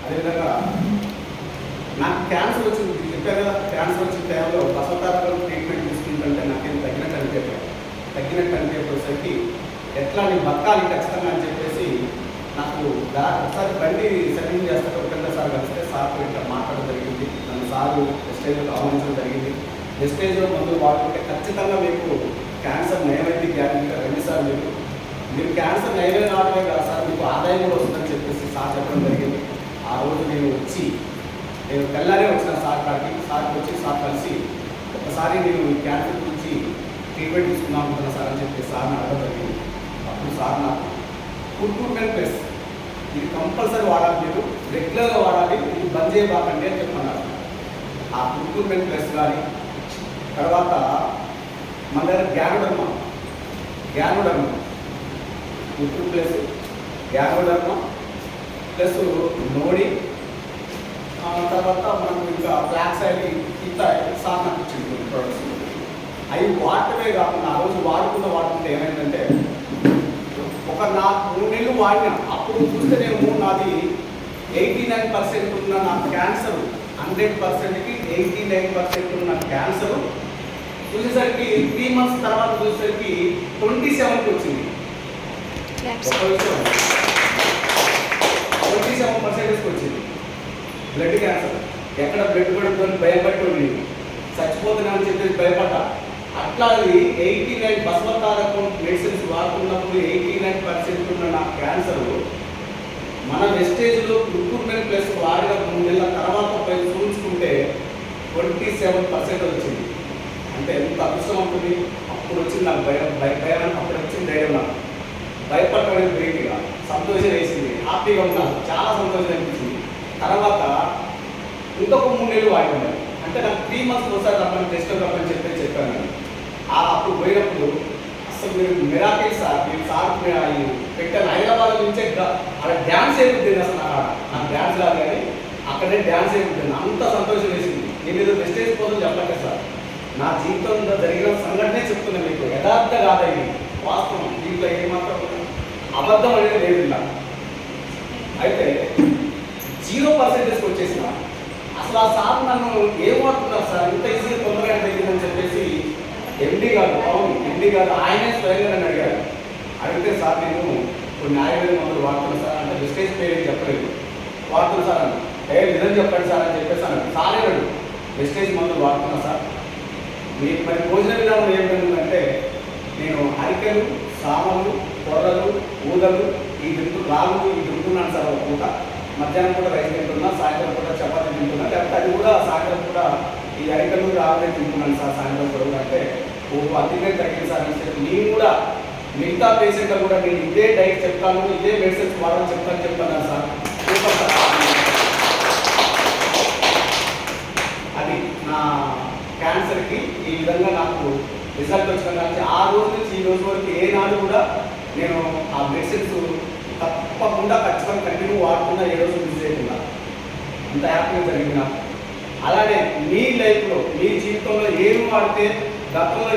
అదేవిధంగా నాకు క్యాన్సర్ వచ్చింది, చెప్పారు కదా, క్యాన్సర్ వచ్చిన టైంలో బసవతారకం ట్రీట్మెంట్ తీసుకుంటుంటే నాకేం తగ్గినట్టు అనిపించలేదు. తగ్గినట్టు అనిపించేసరికి ఎట్లా నేను బతకాలి ఖచ్చితంగా అని చెప్పేసి నాకు ఒకసారి బండి సర్వీసింగ్ చేస్తే ఒకటే సార్ కలిస్తే సార్తో ఇట్లా మాట్లాడడం జరిగింది. నన్ను సారు వెస్టేజ్లో ఆహ్వానించడం జరిగింది. వెస్టేజ్లో మందులు వాడుకుంటే ఖచ్చితంగా మీకు క్యాన్సర్ నయమైతే గ్యారెంటీగా రండి సార్, మీరు క్యాన్సర్ నయమే రావడమే కదా సార్, మీకు ఆదాయం కూడా వస్తుందని చెప్పేసి సార్ చెప్పడం జరిగింది. ఆ రోజు నేను తెల్లారే వచ్చిన సార్ కాడికి, సార్కి వచ్చి సార్ కలిసి ఒకసారి నేను ఈ క్యాన్సర్ గురించి ట్రీట్మెంట్ తీసుకుందాం అనుకున్నా సార్ అని చెప్పి సార్ని అడగడం జరిగింది. అప్పుడు సార్ నాకు కుర్కుర్మెంట్ ప్లస్ ఇది కంపల్సరీ వాడాలి, మీరు రెగ్యులర్గా వాడాలి, ఇది బంద్ చేయబాకండి అని చెప్పన్నారు. ఆ కుర్కుర్మెంట్ ప్లస్ కానీ తర్వాత మన దగ్గర గ్యానోడర్మా కుర్కుర్ ప్లస్ గ్యానోడర్మా ప్లస్ నోడి, తర్వాత మనకు ఇంకా బ్లాక్ సైడ్ ఇంత సార్ నాకు ఇచ్చింది ప్రొడక్ట్స్. అవి వాడటమే కాకుండా ఆ రోజు వాడుకుంటే ఏమైందంటే ఒక 3 నెలలు వాడినా, అప్పుడు చూస్తే నేను నాది 89% ఉన్న నా క్యాన్సర్ 100%కి 89% ఉన్న క్యాన్సర్ చూసేసరికి 3 months తర్వాత చూసేసరికి 27కి వచ్చింది. 27% వచ్చింది బ్లడ్ క్యాన్సర్. ఎక్కడ బ్లడ్ పడుతుందని భయపడి చచ్చిపోతున్నానని చెప్పేసి భయపడ్డా. అట్లా అది 89 బసవతారకం మెడిసిన్స్ వాడుతున్నప్పుడు 89% ఉన్న నా క్యాన్సర్ మన వెస్టేజ్లో కుర్కుర్మెంట్ ప్లస్ వాడిన 3 నెలల తర్వాత పోయి చూసుకుంటే 27% వచ్చింది. అంటే ఎంత అదృష్టం ఉంటుంది. అప్పుడు వచ్చింది నాకు భయం, అప్పుడు వచ్చింది ధైర్యం. నాకు భయపడటం అనేది బ్రేక్గా సంతోషం వేసింది, హ్యాపీగా ఉన్నాను, చాలా సంతోషం అనిపించింది. తర్వాత ఇంకొక 3 నెలలు వాడి ఉండాలి. అంటే నాకు 3 months ఒకసారి రమ్మని టెస్ట్ రమ్మని చెప్పాను. అప్పుడు పోయినప్పుడు అసలు మీరు మిరాకిల్ సార్, మీరు సార్ పెట్టాను. హైదరాబాద్ నుంచే అక్కడ డ్యాన్స్ అయిపోతుంది. అసలు నాకు డ్యాన్స్ రాదు కానీ అక్కడే డ్యాన్స్ అయిపోతుంది. అంత సంతోషం వేసింది. నేను ఏదో వెస్టేజ్ కోసం చెప్పట్లేదు సార్, నా జీవితంలో జరిగిన సంఘటనే చెప్తున్నా మీకు. యథార్థ కాదని వాస్తవం, దీంట్లో ఏమాత్రం అబద్ధం అనేది లేదు. ఇలా అయితే 0% వచ్చేసిన అసలు ఆ సార్ నన్ను ఏమవుతున్నారు సార్, ఇంత ఈజీగా తొందరగా తగ్గిందని చెప్పేసి ఎండి గారు ఆయనే స్వయంగా నన్ను అడిగారు. అడిగితే సార్ నేను కొన్ని ఆయుర్వేద మందులు వాడుతున్నాను సార్ అంటే వెస్టేజ్ పేరు చెప్పలేదు, వాడుతున్నా సార్ అని. నిజం చెప్పండి సార్ అని చెప్పేసి అన్నాడు. సారే అన్నాడు, వెస్టేజ్ మందులు వాడుతున్నా సార్, మీకు మరి భోజన విధానం ఏమిటంటే నేను అరికెలు, సామలు, కొర్రలు, ఊదలు రాగులు తింటున్నాను సార్. ఒక పూట మధ్యాహ్నం పూట రైస్ తింటున్నా, సాయంత్రం పూట చపాతీ తింటున్నా, లేకపోతే అది కూడా సాయంత్రం పూట ఈ అరికలు రాగులే తింటున్నాను సార్ సాయంత్రం పూట. అంటే అతిగా తగ్గింది సార్ అని చెప్పి నేను కూడా మిగతా పేషెంట్లు కూడా నేను ఇదే డైట్ చెప్తాను, ఇదే మెడిసిన్స్ వాడని చెప్తాను సార్. అది నా క్యాన్సర్కి ఈ విధంగా నాకు రిజల్ట్ వచ్చిన కానీ ఆ రోజు నుంచి ఈ రోజు వరకు ఏనాడు కూడా నేను ఆ మెడిసిన్స్ తప్పకుండా ఖచ్చితంగా కంటిన్యూ వాడుతున్నా, ఏ రోజు మిస్ చేయకుండా. అంత హ్యాపీగా జరిగింది నాకు. అలానే మీ లైఫ్లో, మీ జీవితంలో ఏం వాడితే గతంలో